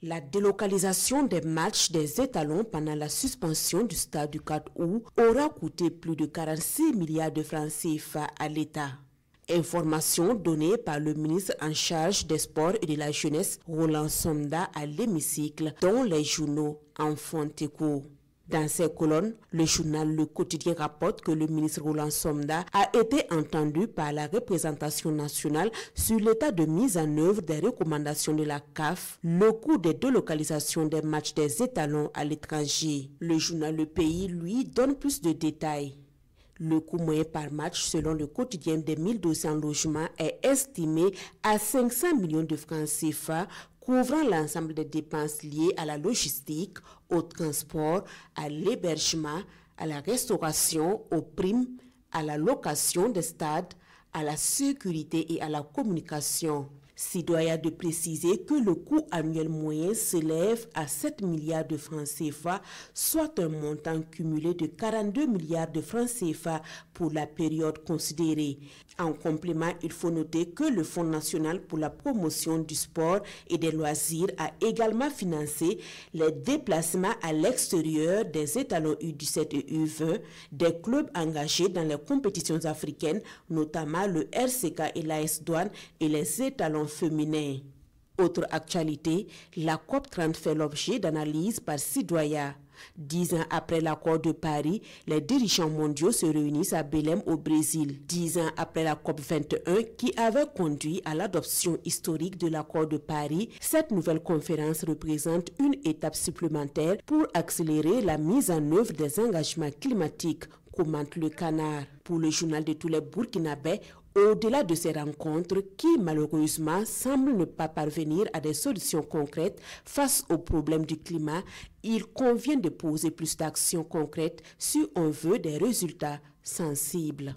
La délocalisation des matchs des étalons pendant la suspension du stade du 4 août aura coûté plus de 46 milliards de francs CFA à l'État. Information donnée par le ministre en charge des sports et de la jeunesse, Roland Somda, à l'hémicycle, dont les journaux en font écho. Dans ces colonnes, le journal Le Quotidien rapporte que le ministre Roland Somda a été entendu par la représentation nationale sur l'état de mise en œuvre des recommandations de la CAF, le coût des délocalisations des matchs des étalons à l'étranger. Le journal Le Pays, lui, donne plus de détails. Le coût moyen par match, selon le quotidien des 1200 logements, est estimé à 500 millions de francs CFA, couvrant l'ensemble des dépenses liées à la logistique, au transport, à l'hébergement, à la restauration, aux primes, à la location des stades, à la sécurité et à la communication. S'il doit y avoir de préciser que le coût annuel moyen s'élève à 7 milliards de francs CFA, soit un montant cumulé de 42 milliards de francs CFA pour la période considérée. En complément, il faut noter que le Fonds national pour la promotion du sport et des loisirs a également financé les déplacements à l'extérieur des étalons U17 et U20, des clubs engagés dans les compétitions africaines, notamment le RCK et l'AS Douanes et les étalons féminins. Autre actualité, la COP30 fait l'objet d'analyses par Sidoya. 10 ans après l'accord de Paris, les dirigeants mondiaux se réunissent à Belém au Brésil. 10 ans après la COP21 qui avait conduit à l'adoption historique de l'accord de Paris, cette nouvelle conférence représente une étape supplémentaire pour accélérer la mise en œuvre des engagements climatiques, commente le Canard. Pour le journal de tous les Burkinabés, au-delà de ces rencontres qui, malheureusement, semblent ne pas parvenir à des solutions concrètes face aux problèmes du climat, il convient de poser plus d'actions concrètes si on veut des résultats sensibles.